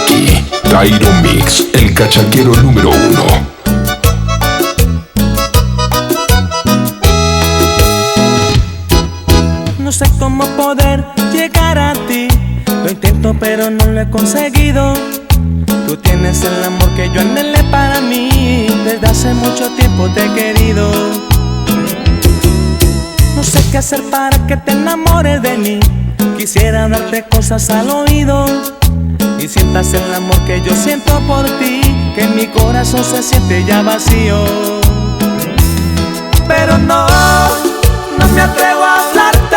aquí, Tairo Mix, el cachaquero número 1. No sé cómo poder llegar a ti. Lo intento pero no lo he conseguido. Tú tienes el amor que yo anhelé para mí. Desde hace mucho tiempo te he querido. No sé qué hacer para que te enamores de mí. Quisiera darte cosas al oído y sientas el amor que yo siento por ti, que en mi corazón se siente ya vacío. Pero no me atrevo a hablarte,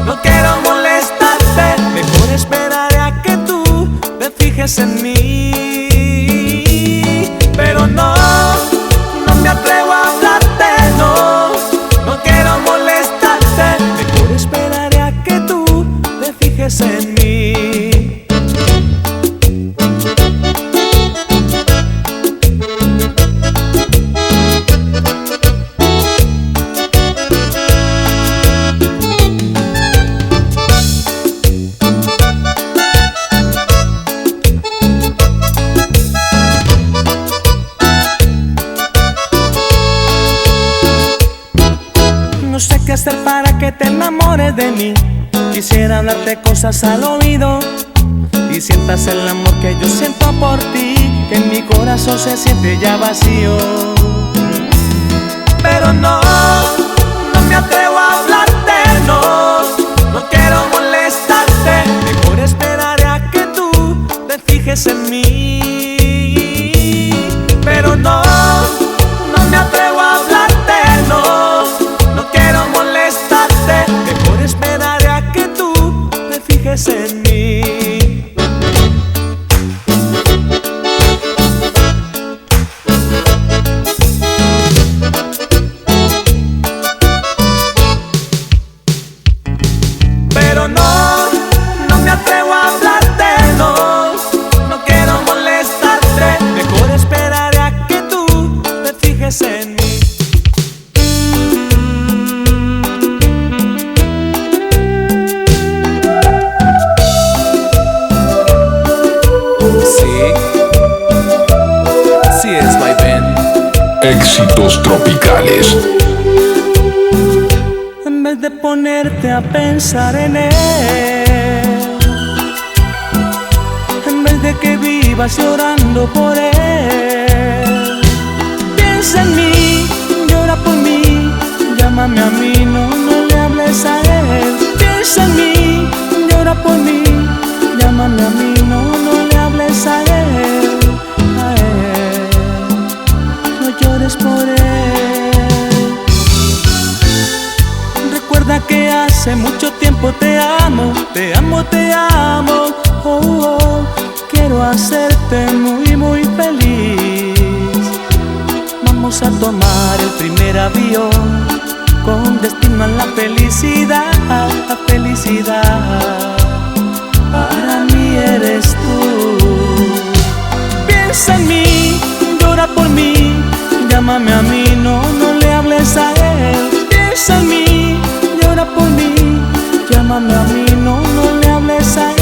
no quiero molestarte. Mejor esperaré a que tú te fijes en mí. Pero no me atrevo a hablarte, no quiero molestarte. Mejor esperaré a que tú te fijes en mí. No sé qué hacer para que te enamores de mí. Quisiera hablarte cosas al oído y sientas el amor que yo siento por ti, que en mi corazón se siente ya vacío. Pero no me atrevo a hablarte, no quiero molestarte. Mejor esperaré a que tú te fijes en mí. Pero no me atrevo a hablarte, no quiero molestarte. Mejor esperaré a que tú te fijes en mí. Pero no me atrevo a hablarte, no quiero molestarte. Mejor esperaré a que tú te fijes en mí. Sí es, my Ben. Éxitos tropicales. En vez de ponerte a pensar en él, en vez de que vivas llorando por él, piensa en mí, llora por mí, llámame a mí, no le hables a él. Piensa en mí, llora por mí, llámame a mí, no le hables a él. No llores por él. Recuerda que hace mucho tiempo te amo, te amo, te amo. Oh, oh, quiero hacerte muy, muy feliz. Vamos a tomar el primer avión con destino a la felicidad, la felicidad. Para mí eres tú. Piensa en mí, llora por mí, llámame a mí, no le hables a él. Piensa en mí, llora por mí, llámame a mí, no le hables a él.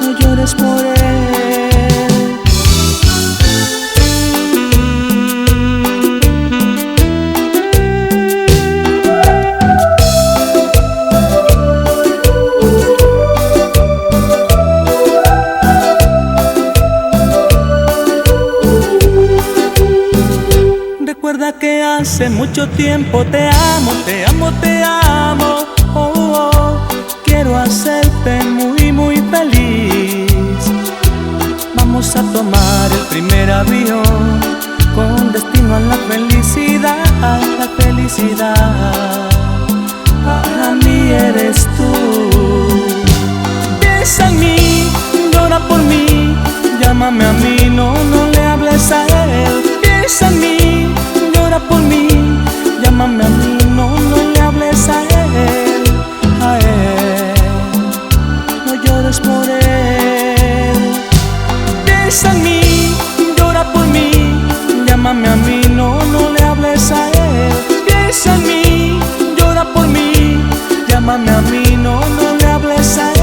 No llores por él. Recuerda que hace mucho tiempo te amo, te amo, te amo. Oh, oh, quiero hacerte muy, muy feliz. Vamos a tomar el primer avión con destino a la felicidad, la felicidad. Para mí eres tú. Piensa en mí, llora por mí, llámame a mí, no le hables a él. Piensa en mí, llora por mí, llámame a mí, no le hables a él. No llores por él. Piensa en mí, llora por mí, llámame a mí, no le hables a él. Piensa en mí, llora por mí, llámame a mí, no le hables a él.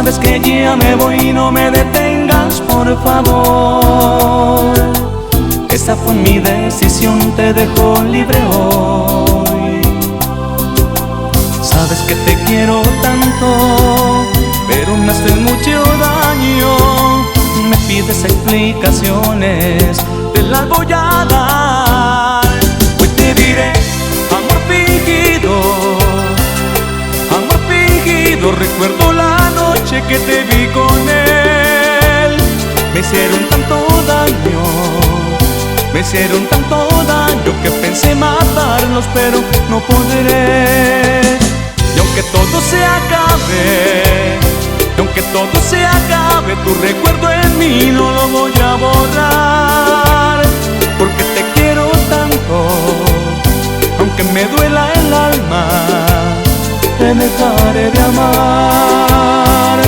sabes que ya me voy, no me detengas, por favor. Esa fue mi decisión, te dejo libre hoy. Sabes que te quiero tanto, pero me haces mucho daño. Me pides explicaciones, te las voy a dar. Hoy te diré, amor fingido, amor fingido. Recuerdo la noche que te vi con él. Me hicieron tanto daño, me hicieron tanto daño que pensé matarlos, pero no podré. Y aunque todo se acabe, y aunque todo se acabe, tu recuerdo en mí no lo voy a borrar. Porque te quiero tanto, aunque me duela el alma, te dejaré de amar.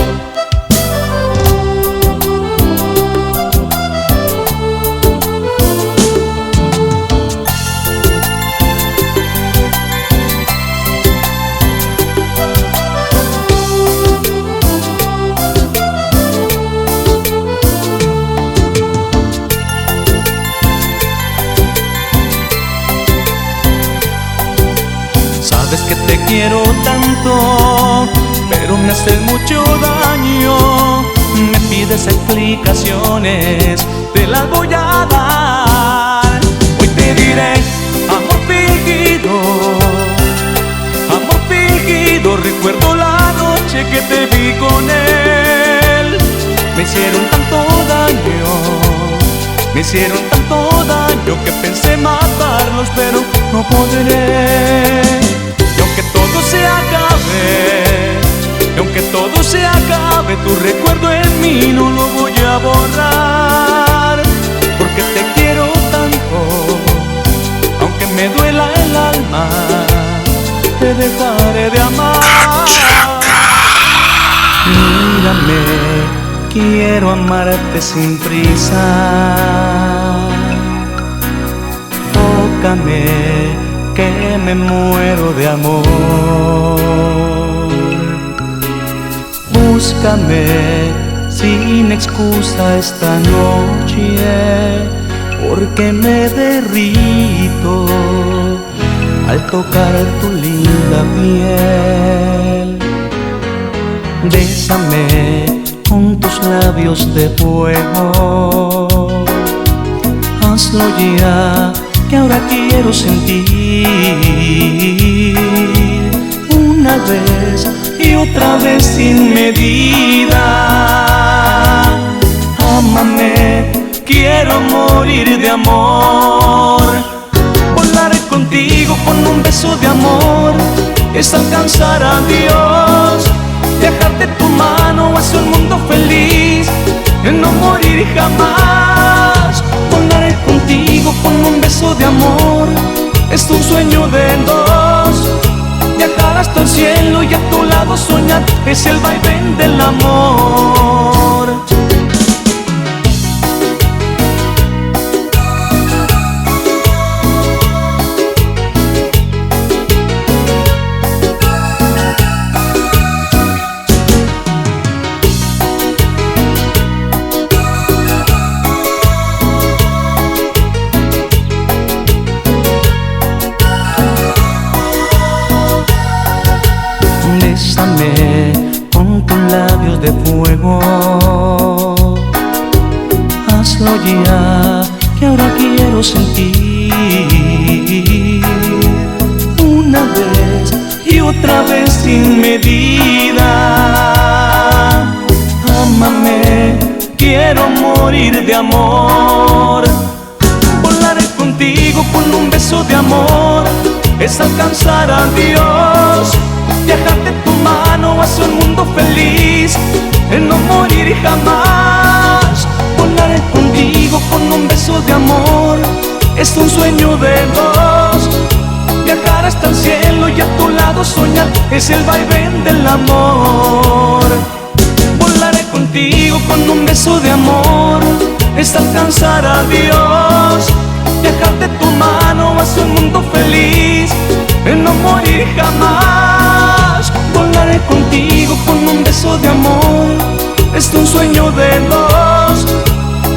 Sabes que te quiero tanto, pero me haces mucho daño. Me pides explicaciones, te las voy a dar. Hoy te diré, amor fingido, amor fingido. Recuerdo la noche que te vi con él. Me hicieron tanto daño, me hicieron tanto daño que pensé matarlos, pero no podré. Y aunque todo se acabe, y aunque todo se acabe, tu recuerdo en mí no lo voy a borrar. Porque te quiero tanto, aunque me duela el alma, te dejaré de amar. Mírame, quiero amarte sin prisa. Tócame, que me muero de amor. Búscame sin excusa esta noche, porque me derrito al tocar tu linda piel. Bésame con tus labios de fuego, hazlo ya, que ahora quiero sentir una vez y otra vez sin medida. Ámame, quiero morir de amor. Volaré contigo con un beso de amor, es alcanzar a Dios. Dejarte tu mano hacia un mundo feliz, en no morir jamás. Volaré contigo con un beso de amor, es un sueño de dos. Viajar hasta el cielo y a tu lado soñar, es el vaivén del amor. Bésame con tus labios de fuego, hazlo ya, que ahora quiero sentir una vez y otra vez sin medida. Ámame, quiero morir de amor. Volaré contigo con un beso de amor, es alcanzar a Dios. Viajarte tu mano hacia un mundo feliz, en no morir jamás. Volaré contigo con un beso de amor, es un sueño de dos. Viajar hasta el cielo y a tu lado soñar, es el vaivén del amor. Volaré contigo con un beso de amor, es alcanzar a Dios. Viajarte tu mano hacia un mundo feliz, en no morir jamás. Volaré contigo con un beso beso de amor es un sueño de dos.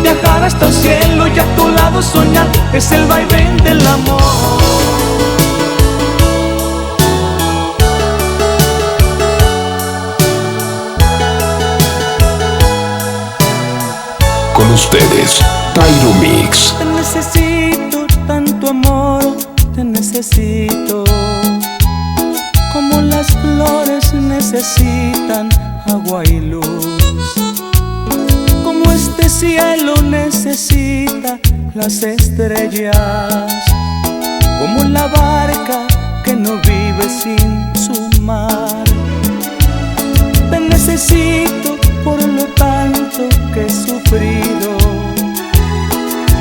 Viajar hasta el cielo y a tu lado soñar es el vaivén del amor. Con ustedes, Tyro Mix. Te necesito tanto amor, te necesito como las flores necesitan agua y luz, como este cielo necesita las estrellas, como la barca que no vive sin su mar. Te necesito por lo tanto que he sufrido,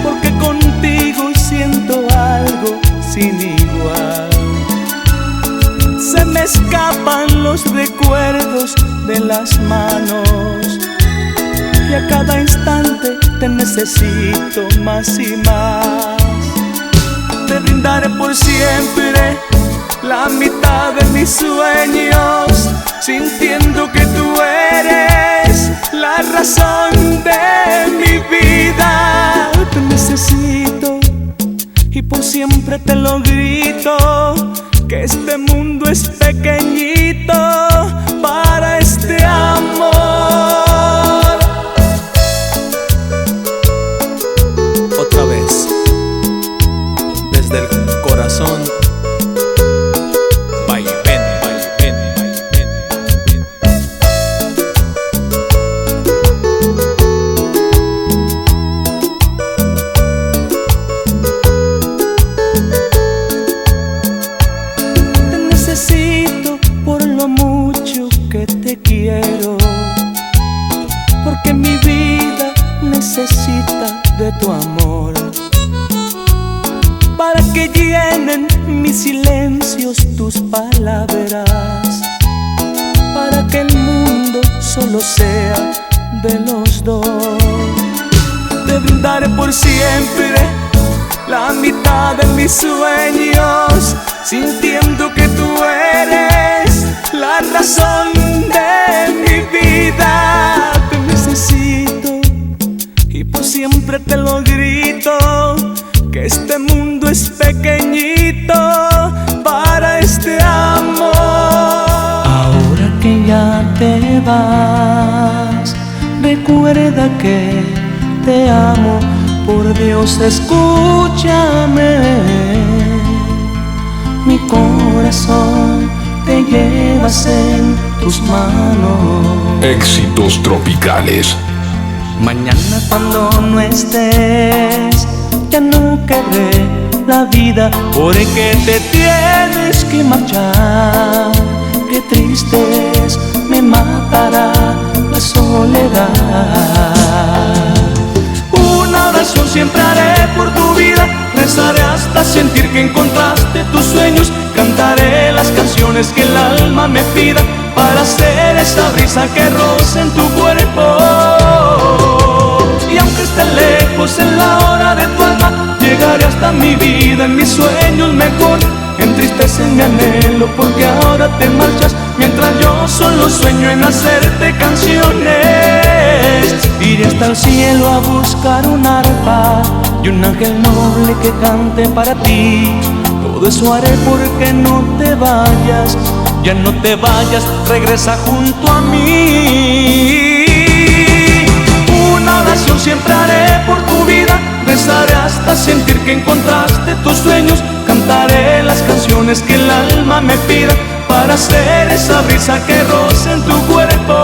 porque contigo siento algo sin igual. Se me escapan los recuerdos de las manos y a cada instante te necesito más y más. Te brindaré por siempre la mitad de mis sueños, sintiendo que tú eres la razón de mi vida. Te necesito y por siempre te lo grito, que este mundo es pequeñito para este amor. Otra vez, desde el corazón. Quiero, porque mi vida necesita de tu amor, para que llenen mis silencios tus palabras, para que el mundo solo sea de los dos. Te brindaré por siempre la mitad de mis sueños, sintiendo que tú eres la razón de mi vida. Te necesito y por siempre te lo grito, que este mundo es pequeñito para este amor. Ahora que ya te vas, recuerda que te amo. Por Dios, escúchame. Mi corazón te llevas en tus manos. Éxitos tropicales. Mañana cuando no estés, ya no querré la vida, porque te tienes que marchar. Qué triste es, me matará la soledad. Una oración siempre haré por tu vida, rezaré hasta sentir que encontraste tus sueños. Cantaré las canciones que el alma me pida, para hacer esa brisa que roce en tu cuerpo. Y aunque esté lejos en la hora de tu alma, llegaré hasta mi vida, en mis sueños mejor. Entristece mi anhelo porque ahora te marchas, mientras yo solo sueño en hacerte canciones. Iré hasta el cielo a buscar un arpa y un ángel noble que cante para ti. Todo eso haré porque no te vayas, ya no te vayas, regresa junto a mí. Una oración siempre haré por tu vida, rezaré hasta sentir que encontraste tus sueños. Cantaré las canciones que el alma me pida, para hacer esa brisa que roce en tu cuerpo.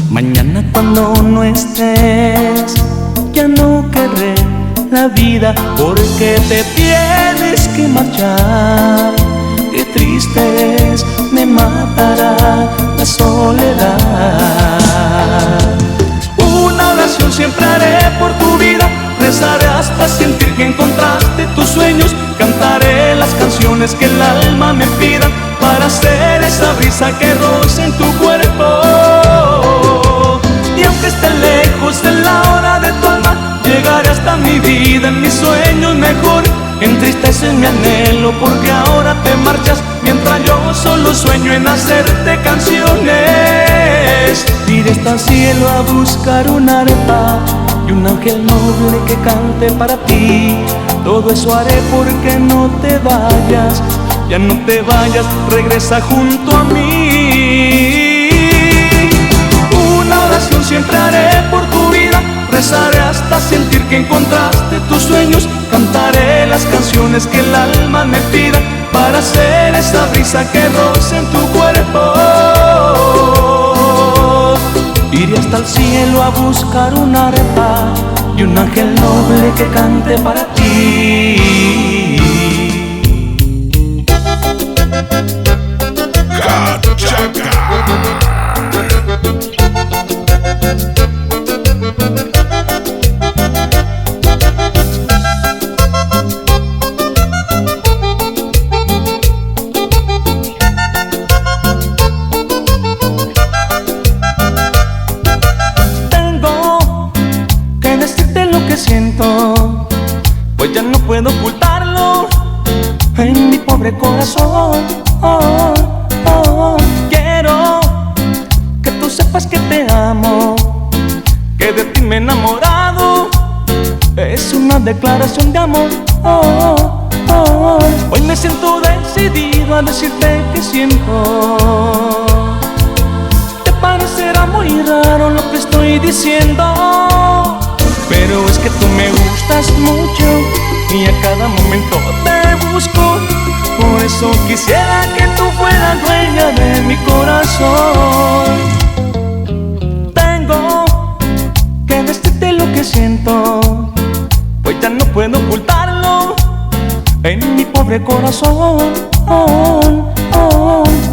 Mañana cuando no estés, ya no querré la vida, porque te tienes que marchar. Qué triste es, me matará la soledad. rezaré hasta sentir que encontraste tus sueños. Cantaré las canciones que el alma me pida, para ser esa brisa que roce en tu cuerpo. Y aunque esté lejos de la hora de tu alma, llegaré hasta mi vida, en mis sueños mejor. Entristece mi anhelo porque ahora te marchas, mientras yo solo sueño en hacerte canciones. Iré hasta el cielo a buscar una arpa y un ángel noble que cante para ti. Todo eso haré porque no te vayas, ya no te vayas, regresa junto a mí. Una oración siempre haré por tu vida, rezaré hasta sentir que encontraste tus sueños. Cantaré las canciones que el alma me pida, para ser esa brisa que roce en tu cuerpo. Iré hasta el cielo a buscar una arpa y un ángel noble que cante para ti. Siento, pues ya no puedo ocultarlo en mi pobre corazón. Quiero que tú sepas que te amo, que de ti me he enamorado. Es una declaración de amor. Hoy me siento decidido a decirte que siento. Te parecerá muy raro lo que estoy diciendo, pero es que tú me gustas mucho y a cada momento te busco. Por eso quisiera que tú fueras dueña de mi corazón. Tengo que decirte lo que siento, pues ya no puedo ocultarlo en mi pobre corazón.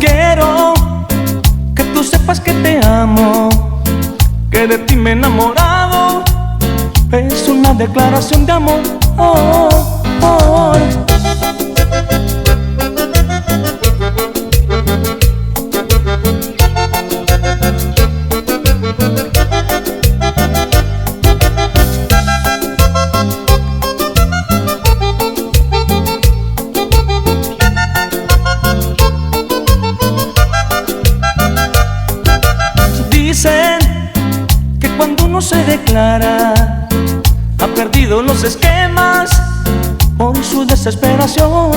Quiero que tú sepas que te amo, que de ti me he enamorado. Es una declaración de amor. Dicen que cuando uno se declara, ha perdido los esquemas por su desesperación.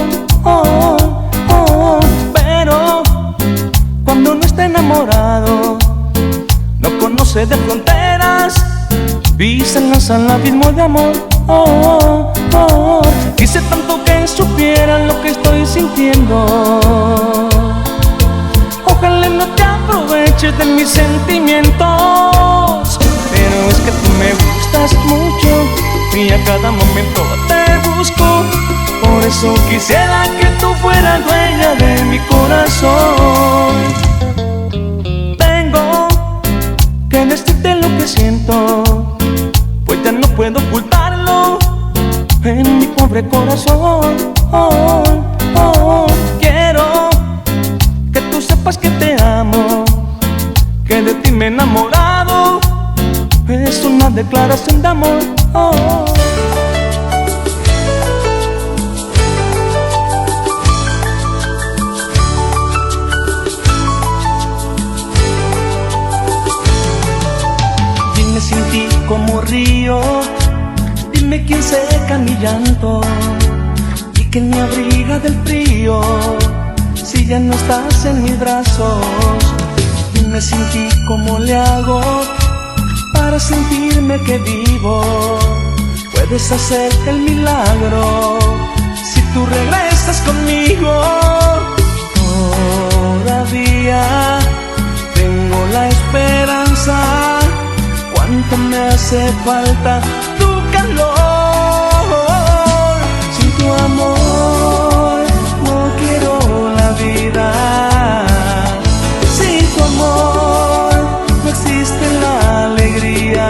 Pero cuando no está enamorado, no conoce de fronteras y se lanza al abismo de amor. Quise tanto que supieran lo que estoy sintiendo. Ojalá no te aproveches de mis sentimientos, pero es que tú me gustas mucho y a cada momento te busco. Por eso quisiera que tú fueras dueña de mi corazón. Tengo que decirte lo que siento, pues ya no puedo ocultarlo en mi pobre corazón. Quiero que tú sepas que te amo, que de ti me he enamorado. Es una declaración de amor. Dime sin ti como río, dime quién seca mi llanto y quién me abriga del frío si ya no estás en mis brazos. Dime sin ti cómo le hago para sentirme que vivo. Puedes hacer el milagro si tú regresas conmigo. Todavía tengo la esperanza. Cuánto me hace falta tu calor. Sin tu amor no quiero la vida. Sin tu amor no existe la alegría.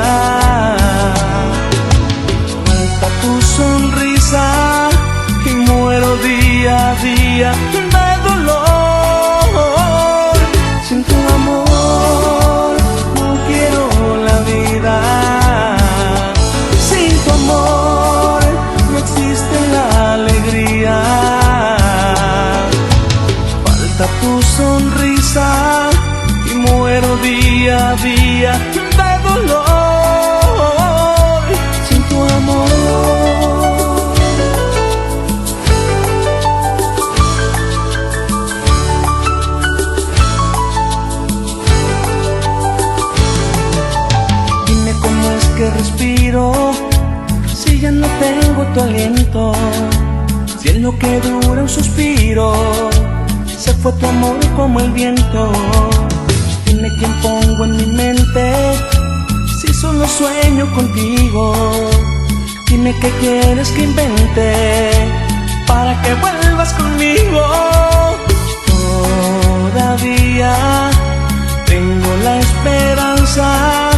día a día de dolor sin tu amor. Dime cómo es que respiro si ya no tengo tu aliento, si en lo que dura un suspiro se fue tu amor como el viento. Dime quién pongo en mi mente si solo sueño contigo. Dime qué quieres que invente para que vuelvas conmigo. Todavía tengo la esperanza,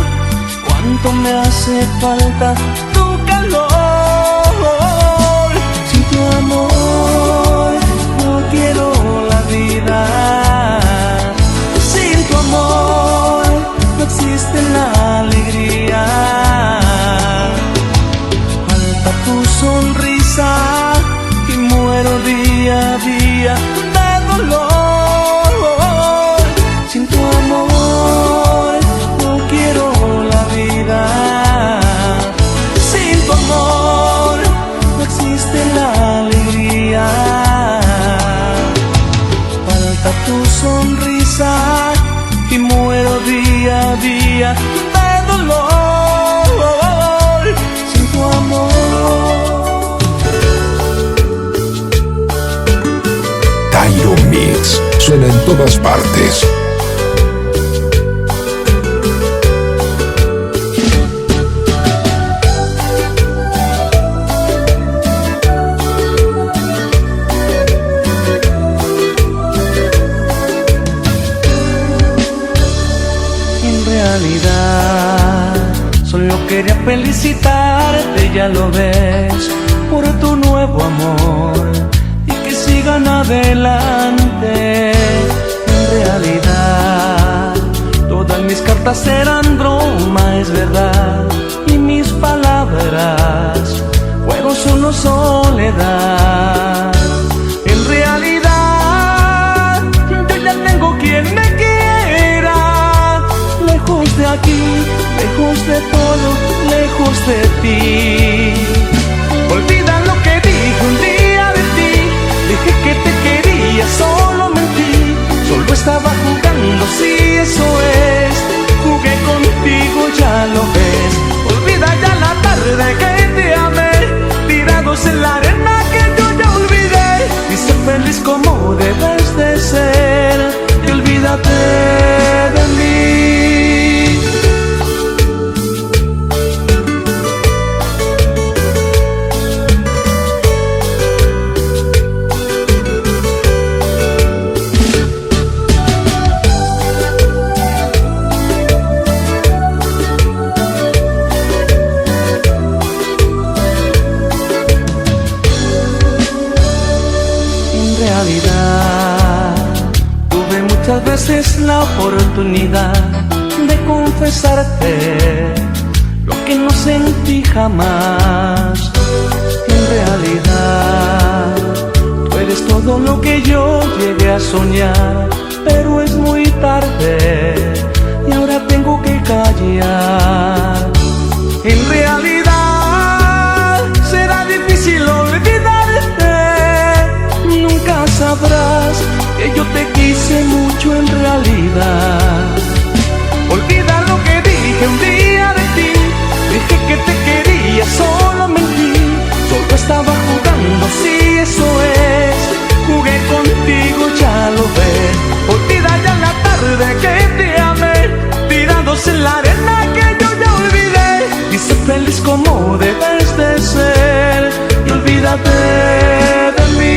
cuánto me hace falta tu calor. Sin tu amor no quiero la vida. Sin tu amor no existe la alegría. Falta tu sonrisa y muero día a día de dolor. Sin tu amor no quiero la vida. Sin tu amor no existe la alegría. Falta tu sonrisa y muero día a día de dolor sin tu amor. Tyro Mix suena en todas partes. Solo quería felicitarte, ya lo ves, por tu nuevo amor y que sigan adelante. En realidad, todas mis cartas eran broma, es verdad, y mis palabras fueron solo soledad. En realidad, yo ya tengo quien me quiera, lejos de aquí, lejos de todo, lejos de ti. Olvida lo que dije un día de ti. Dije que te quería, solo mentí. Solo estaba jugando, sí, eso es. Jugué contigo, ya lo ves. Olvida ya la tarde que te amé, tirados en la arena que yo ya olvidé. Y sé feliz como debes de ser, y olvídate de mí. Tuve muchas veces la oportunidad de confesarte lo que no sentí jamás. En realidad, tú eres todo lo que yo llegué a soñar, pero es muy tarde y ahora tengo que callar. En realidad, será difícil olvidarte. Nunca sabrás que yo te quise mucho en realidad. Olvida lo que dije un día de ti. Dije que te quería, solo mentí. Solo estaba jugando, sí, eso es. Jugué contigo, ya lo ves. Olvida ya la tarde que te amé, tirados en la arena que yo ya olvidé. Y sé feliz como debes de ser, y olvídate de mí.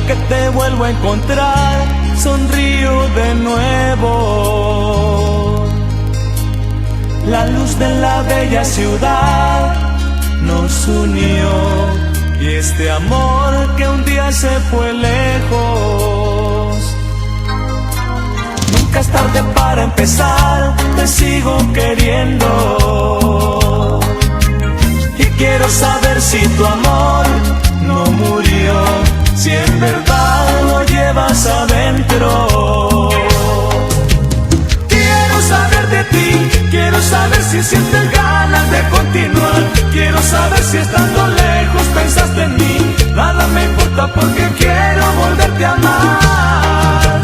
Que te vuelvo a encontrar, sonrío de nuevo. La luz de la bella ciudad nos unió, y este amor que un día se fue lejos para empezar te sigo queriendo. Y quiero saber si tu amor no murió, si en verdad lo llevas adentro. Quiero saber de ti, quiero saber si sientes ganas de continuar. Quiero saber si estando lejos pensaste en mí. Nada me importa porque quiero volverte a amar.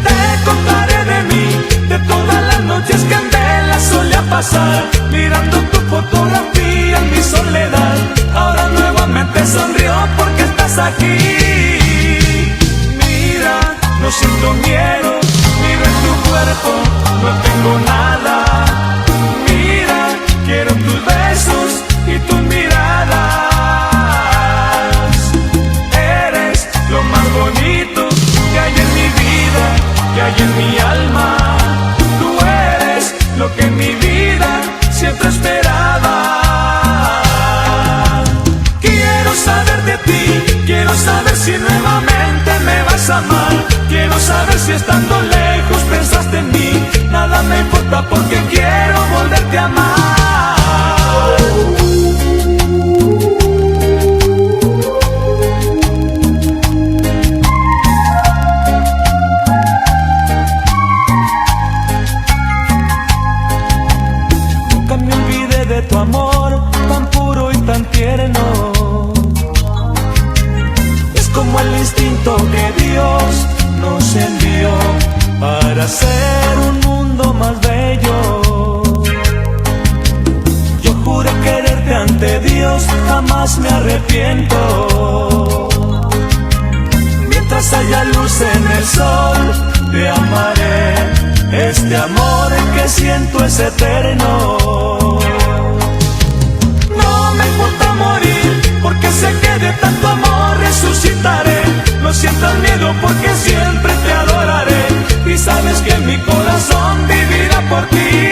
Te contaré de mí, de todas las noches que en vela solía pasar, mirando tu fotografía en mi soledad. Ahora nuevamente sonrío porque estás aquí. Mira, no siento miedo, miro en tu cuerpo, no tengo nada. Mira, quiero tus besos y tus miradas. Eres lo más bonito que hay en mi vida, que hay en mi alma. Tú eres lo que en mi vida siempre esperaba. Quiero saber de ti, quiero saber si nuevamente me vas a amar. Quiero saber si estando lejos pensaste en mí. Nada me importa porque quiero volverte a amar. Nunca me olvidé de tu amor, tan puro y tan tierno. Es como el instinto que Dios nos envió para hacer un mundo más bello. Yo juré quererte ante Dios, jamás me arrepiento. Mientras haya luz en el sol, te amaré. Este amor que siento es eterno. No me importa morir, porque sé que de tanto amor resucitaré. No sientas miedo porque siempre te adoraré. Y sabes que mi corazón vivirá por ti.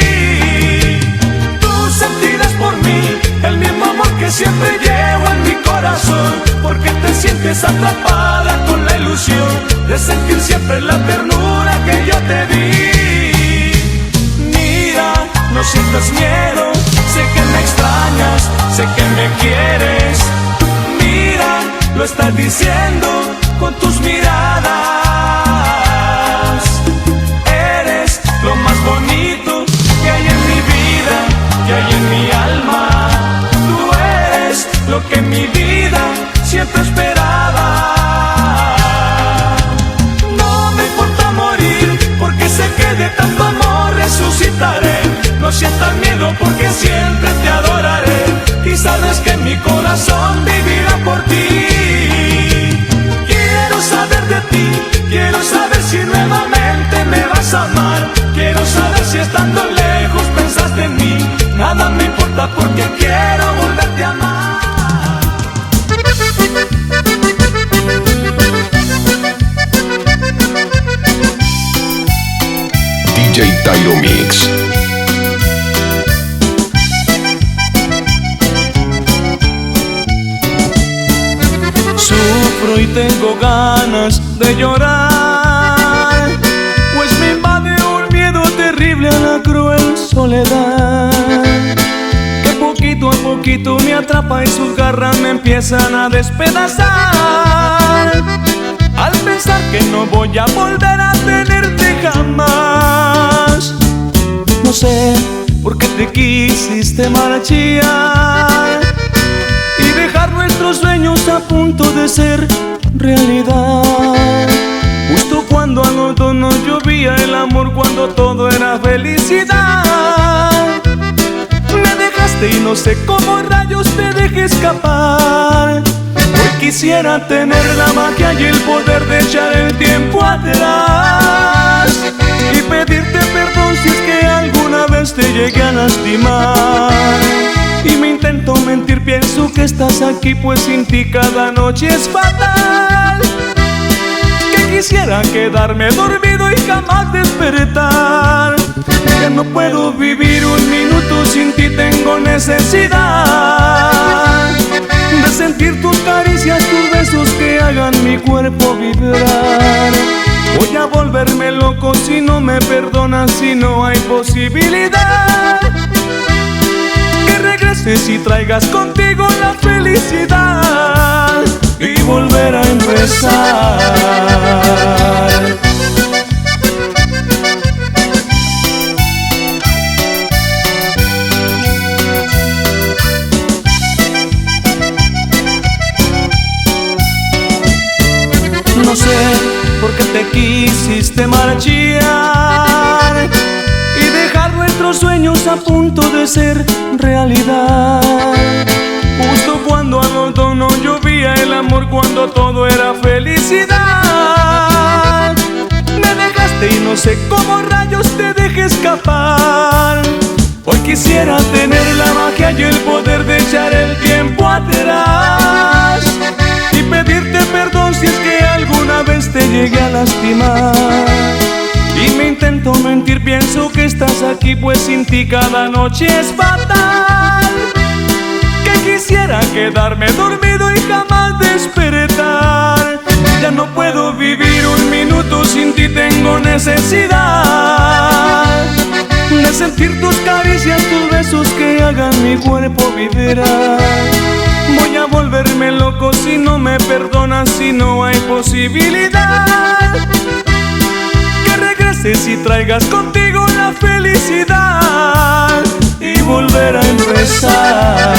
Tú sentirás por mí el mismo amor que siempre llevo en mi corazón, porque te sientes atrapada con la ilusión de sentir siempre la ternura que yo te di. Mira, no sientas miedo, sé que me extrañas, sé que me quieres. Mira, lo estás diciendo con tus miradas. Eres lo más bonito que hay en mi vida, que hay en mi alma. Tú eres lo que en mi vida siempre esperaba. No me importa morir, porque sé que de tanto amor resucitaré. No sientas miedo porque siempre te adoraré. Y sabes que mi corazón vivirá por ti. Quiero saber de ti, quiero saber si nuevamente me vas a amar. Quiero saber si estando lejos pensaste en mí. Nada me importa porque quiero volverte a amar. DJ Tyro Mix. Sufro y tengo ganas de llorar, pues me invade un miedo terrible a la cruel soledad, que poquito a poquito me atrapa y sus garras me empiezan a despedazar. Al pensar que no voy a volver a tenerte jamás. No sé por qué te quisiste marchar y dejar nuestros sueños a punto de ser realidad. Justo cuando a los dos nos llovía el amor, cuando todo era felicidad. Me dejaste y no sé cómo rayos te dejé escapar. Hoy quisiera tener la magia y el poder de echar el tiempo atrás y pedirte perdón si es que alguna vez te llegué a lastimar. Y me intento mentir, pienso que estás aquí, pues sin ti cada noche es fatal. Que quisiera quedarme dormido y jamás despertar. Ya no puedo vivir un minuto sin ti, tengo necesidad de sentir tus caricias, tus besos que hagan mi cuerpo vibrar. Voy a volverme loco si no me perdonas si no hay posibilidad. Que regreses y traigas contigo la felicidad y volver a empezar. No sé por qué te quisiste marchar y dejar nuestros sueños a punto de ser realidad. Justo cuando al hondo no llovía el amor, cuando todo era felicidad. Me dejaste y no sé cómo rayos te dejé escapar. Hoy quisiera tener la magia y el poder de echar el tiempo atrás y pedirte perdón si es que alguna vez te llegué a lastimar. Y me intento mentir, pienso que estás aquí, pues sin ti cada noche es fatal. Que quisiera quedarme dormido y jamás despertar. Ya no puedo vivir un minuto sin ti, tengo necesidad de sentir tus caricias, tus besos que hagan mi cuerpo vibrar. Voy a volverme loco si no me perdonas, si no hay posibilidad. Que regreses y traigas contigo la felicidad y volver a empezar.